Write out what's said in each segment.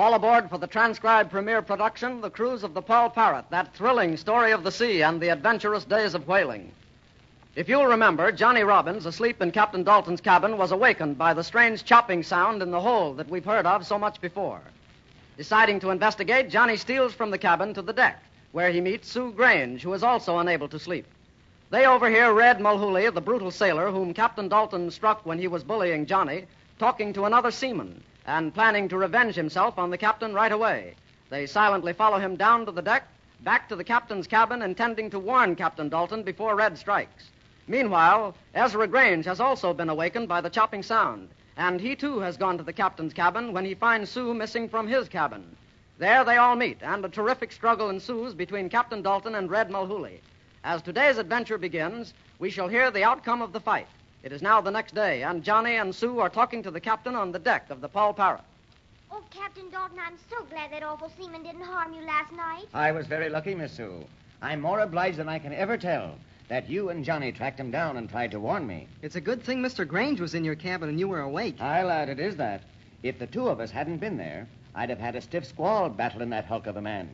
All aboard for the transcribed premiere production, The Cruise of the Poll Parrot, that thrilling story of the sea and the adventurous days of whaling. If you'll remember, Johnny Robbins, asleep in Captain Dalton's cabin, was awakened by the strange chopping sound in the hold that we've heard of so much before. Deciding to investigate, Johnny steals from the cabin to the deck, where he meets Sue Grange, who is also unable to sleep. They overhear Red Mahooley, the brutal sailor whom Captain Dalton struck when he was bullying Johnny, talking to another seaman and planning to revenge himself on the captain right away. They silently follow him down to the deck, back to the captain's cabin, intending to warn Captain Dalton before Red strikes. Meanwhile, Ezra Grange has also been awakened by the chopping sound, and he too has gone to the captain's cabin when he finds Sue missing from his cabin. There they all meet, and a terrific struggle ensues between Captain Dalton and Red Mahooley. As today's adventure begins, we shall hear the outcome of the fight. It is now the next day, and Johnny and Sue are talking to the captain on the deck of the Poll Parrot. Oh, Captain Dalton, I'm so glad that awful seaman didn't harm you last night. I was very lucky, Miss Sue. I'm more obliged than I can ever tell that you and Johnny tracked him down and tried to warn me. It's a good thing Mr. Grange was in your cabin and you were awake. Aye, lad, it is that. If the two of us hadn't been there, I'd have had a stiff squall battling that hulk of a man.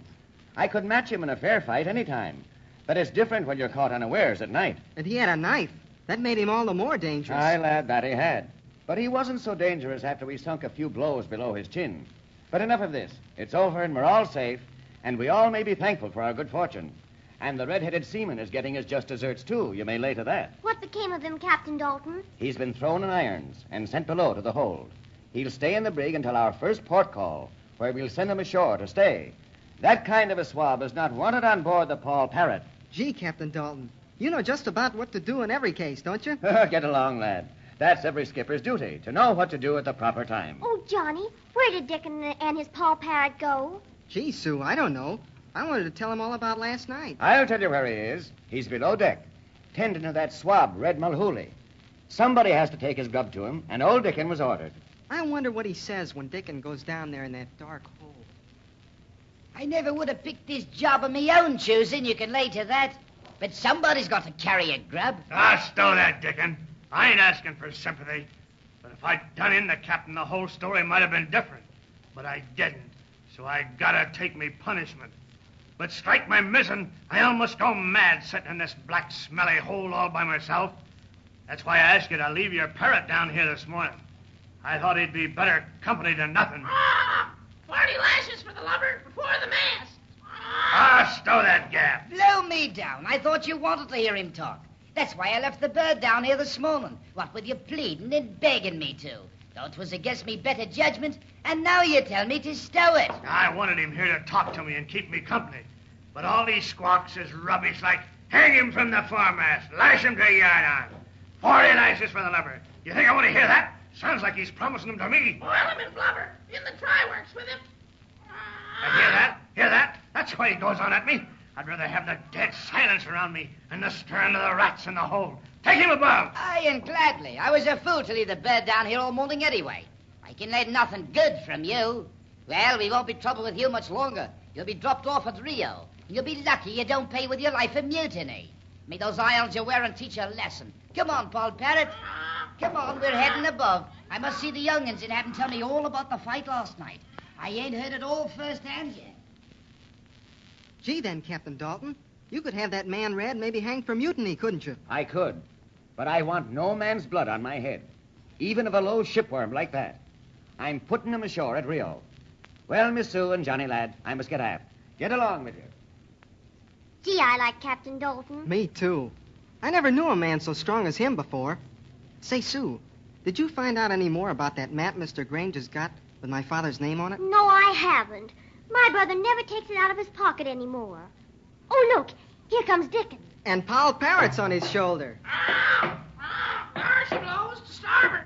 I could match him in a fair fight any time. But it's different when you're caught unawares at night. And he had a knife. That made him all the more dangerous. Aye, lad, that he had. But he wasn't so dangerous after we sunk a few blows below his chin. But enough of this. It's over and we're all safe, and we all may be thankful for our good fortune. And the red-headed seaman is getting his just deserts, too. You may lay to that. What became of him, Captain Dalton? He's been thrown in irons and sent below to the hold. He'll stay in the brig until our first port call, where we'll send him ashore to stay. That kind of a swab is not wanted on board the Poll Parrot. Gee, Captain Dalton, you know just about what to do in every case, don't you? Get along, lad. That's every skipper's duty, to know what to do at the proper time. Oh, Johnny, where did Dickon and his Poll Parrot go? Gee, Sue, I don't know. I wanted to tell him all about last night. I'll tell you where he is. He's below deck, tending to that swab, Red Mahooley. Somebody has to take his grub to him, and old Dickon was ordered. I wonder what he says when Dickon goes down there in that dark hole. I never would have picked this job of my own choosing, you can lay to that. But somebody's got to carry a grub. Ah, stow that, Dickon. I ain't asking for sympathy. But if I'd done in the captain, the whole story might have been different. But I didn't, so I gotta take me punishment. But strike my mizzen, I almost go mad sitting in this black, smelly hole all by myself. That's why I asked you to leave your parrot down here this morning. I thought he'd be better company than nothing. 40 lashes for the lubber before the mast. Ah, stow that gap. Blow me down. I thought you wanted to hear him talk. That's why I left the bird down here this morning. What with you pleading and begging me to. Though 'twas against me better judgment, and now you tell me to stow it. I wanted him here to talk to me and keep me company. But all these squawks is rubbish like hang him from the foremast, lash him to a yard arm. 40 lashes for the lubber. You think I want to hear that? Sounds like he's promising them to me. Boil him in blubber. In the try-works with him. And hear that? Hear that? That's why he goes on at me. I'd rather have the dead silence around me than the stirring of the rats in the hold. Take him above. Aye, and gladly. I was a fool to leave the bird down here all morning anyway. I can learn nothing good from you. Well, we won't be troubled with you much longer. You'll be dropped off at Rio. You'll be lucky you don't pay with your life a mutiny. May those irons you're wearing teach you a lesson. Come on, Poll Parrot. Come on, we're heading above. I must see the young'uns and have them tell me all about the fight last night. I ain't heard it all firsthand yet. Gee, then, Captain Dalton, you could have that man Red maybe hanged for mutiny, couldn't you? I could, but I want no man's blood on my head, even of a low shipworm like that. I'm putting him ashore at Rio. Well, Miss Sue and Johnny, lad, I must get aft. Get along with you. Gee, I like Captain Dalton. Me, too. I never knew a man so strong as him before. Say, Sue, did you find out any more about that map Mr. Grange has got with my father's name on it? No, I haven't. My brother never takes it out of his pocket anymore. Oh, look, here comes Dickon. And Poll Parrot's on his shoulder. There she blows to starboard.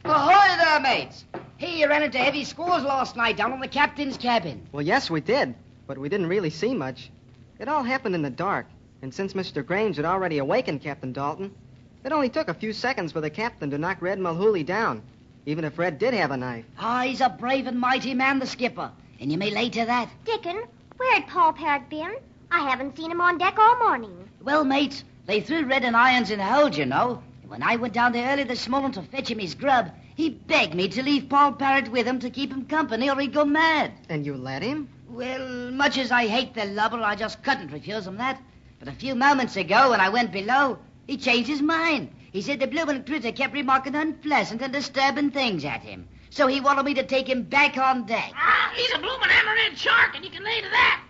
Ahoy there, mates. Hey, you ran into heavy squalls last night down in the captain's cabin. Well, yes, we did, but we didn't really see much. It all happened in the dark, and since Mr. Grange had already awakened Captain Dalton, it only took a few seconds for the captain to knock Red Mahooley down, even if Red did have a knife. Ah, he's a brave and mighty man, the skipper, and you may lay to that. Dickon, where'd Poll Parrot been? I haven't seen him on deck all morning. Well, mates, they threw Red and irons in the hold, you know. And when I went down there early this morning to fetch him his grub, He begged me to leave Poll Parrot with him to keep him company or he'd go mad. And you let him? Well, much as I hate the lubber, I just couldn't refuse him that. But a few moments ago, when I went below, he changed his mind. He said the bloomin' critter kept remarking unpleasant and disturbing things at him. So he wanted me to take him back on deck. He's a bloomin' hammerhead shark, and you can lay to that.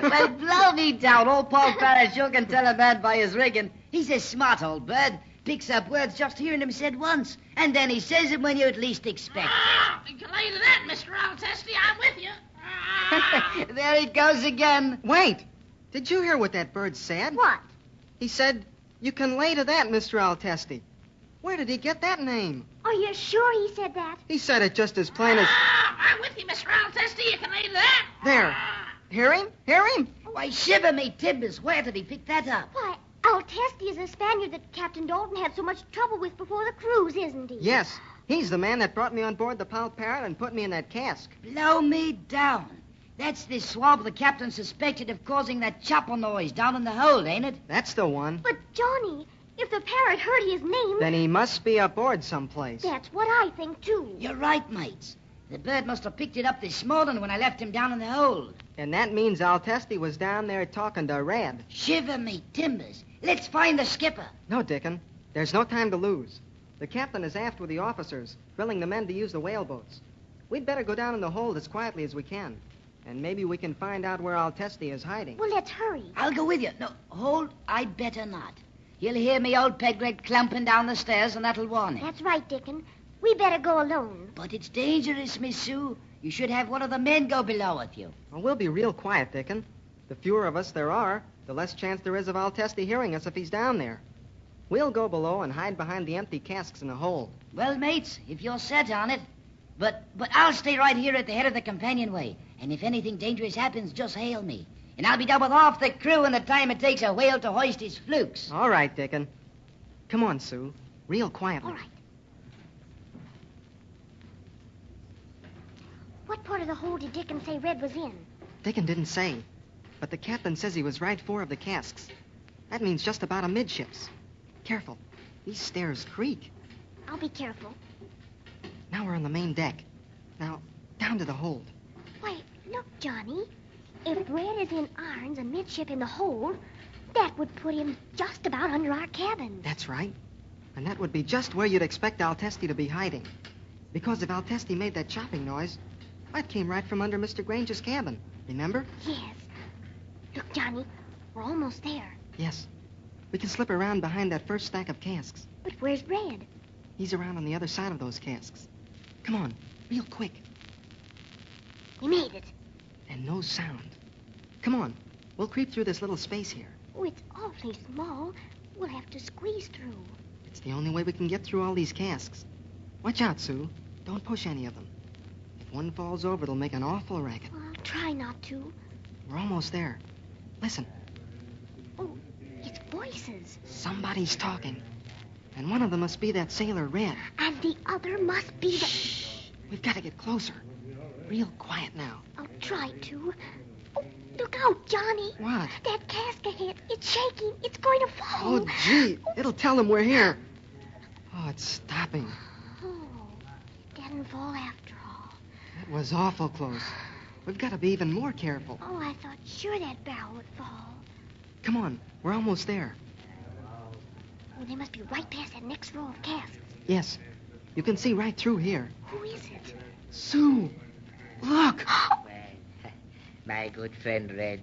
Well, blow me down. Old Poll Parrot sure can tell a man by his rigging. He's a smart old bird. Picks up words just hearing them said once. And then he says them when you at least expect it. You can lay to that, Mr. Testi. I'm with you. There he goes again. Wait! Did you hear what that bird said? What? He said, "You can lay to that, Mr. Testi." Where did he get that name? Are you sure he said that? He said it just as plain as... I'm with you, Mr. Testi. You can lay to that. There. Hear him? Hear him? Why, shiver me timbers. Where did he pick that up? Why, Testi is a Spaniard that Captain Dalton had so much trouble with before the cruise, isn't he? Yes. He's the man that brought me on board the Poll Parrot and put me in that cask. Blow me down. That's the swab the captain suspected of causing that chopper noise down in the hold, ain't it? That's the one. But, Johnny, if the parrot heard his name... Then he must be aboard someplace. That's what I think, too. You're right, mates. The bird must have picked it up this morning when I left him down in the hold. And that means Testi was down there talking to Red. Shiver me timbers. Let's find the skipper. No, Dickon. There's no time to lose. The captain is aft with the officers, drilling the men to use the whaleboats. We'd better go down in the hold as quietly as we can. And maybe we can find out where Testi is hiding. Well, let's hurry. I'll go with you. No, hold. I'd better not. You'll hear me old Pegleg clumping down the stairs, and that'll warn him. That's right, Dickon. We better go alone. But it's dangerous, Miss Sue. You should have one of the men go below with you. Well, we'll be real quiet, Dickon. The fewer of us there are, the less chance there is of Testi hearing us if he's down there. We'll go below and hide behind the empty casks in the hold. Well, mates, if you're set on it. But I'll stay right here at the head of the companionway. And if anything dangerous happens, just hail me. And I'll be done with half the crew in the time it takes a whale to hoist his flukes. All right, Dickon. Come on, Sue. Real quietly. All right. What part of the hold did Dickon say Red was in? Dickon didn't say. But the captain says he was right fore of the casks. That means just about amidships. Careful. These stairs creak. I'll be careful. Now we're on the main deck. Now, down to the hold. Why, look, Johnny. If Red is in irons amidship in the hold, that would put him just about under our cabin. That's right. And that would be just where you'd expect Testi to be hiding. Because if Testi made that chopping noise, that came right from under Mr. Grange's cabin. Remember? Yes. Look, Johnny, we're almost there. Yes. We can slip around behind that first stack of casks. But where's Red? He's around on the other side of those casks. Come on, real quick. We made it. And no sound. Come on, we'll creep through this little space here. Oh, it's awfully small. We'll have to squeeze through. It's the only way we can get through all these casks. Watch out, Sue. Don't push any of them. If one falls over, it'll make an awful racket. Well, I'll try not to. We're almost there. Listen. Oh, it's voices. Somebody's talking. And one of them must be that sailor Red. And the other must be the... Shh. We've got to get closer. Real quiet now. I'll try to. Oh, look out, Johnny. What? That cask ahead. It's shaking. It's going to fall. Oh, gee. It'll tell them we're here. Oh, it's stopping. Oh, it didn't fall after all. That was awful close. We've got to be even more careful. Oh, I thought sure that barrel would fall. Come on. We're almost there. Oh, they must be right past that next row of casks. Yes. You can see right through here. Who is it? Sue. Look. Well, my good friend Red,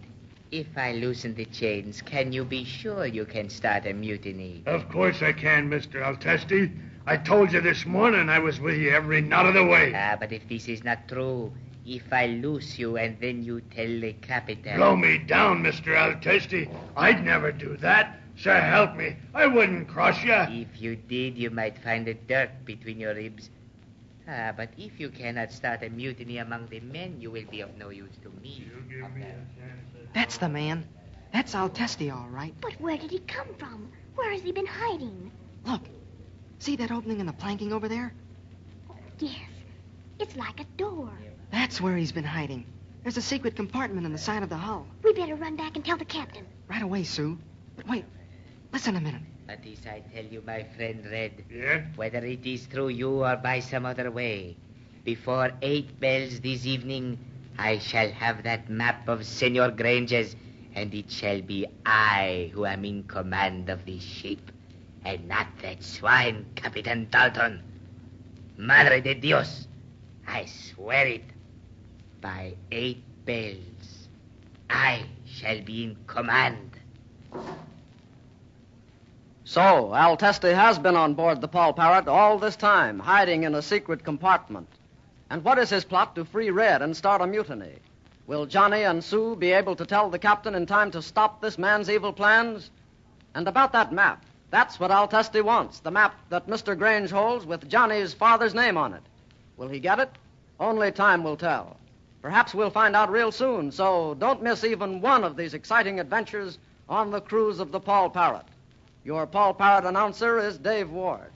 if I loosen the chains, can you be sure you can start a mutiny? Of course I can, Mr. Testi. I told you this morning I was with you every knot of the way. But if this is not true, if I loose you and then you tell the captain... Blow me down, Mr. Testi. I'd never do that. So help me. I wouldn't cross you. If you did, you might find a dirk between your ribs. But if you cannot start a mutiny among the men, you will be of no use to me. That's the man. That's Testi, all right. But where did he come from? Where has he been hiding? Look. See that opening in the planking over there? Oh, yes. It's like a door. That's where he's been hiding. There's a secret compartment in the side of the hull. We better run back and tell the captain. Right away, Sue. But wait. Listen a minute. But this I tell you, my friend Red. Yeah? Whether it is through you or by some other way, before 8 bells this evening, I shall have that map of Senor Grange's, and it shall be I who am in command of this ship, and not that swine, Captain Dalton. Madre de Dios, I swear it. By 8 bells, I shall be in command. So, Al Testi has been on board the Poll Parrot all this time, hiding in a secret compartment. And what is his plot to free Red and start a mutiny? Will Johnny and Sue be able to tell the captain in time to stop this man's evil plans? And about that map, that's what Al Testi wants, the map that Mr. Grange holds with Johnny's father's name on it. Will he get it? Only time will tell. Perhaps we'll find out real soon, so don't miss even one of these exciting adventures on the cruise of the Poll Parrot. Your Poll Parrot announcer is Dave Ward.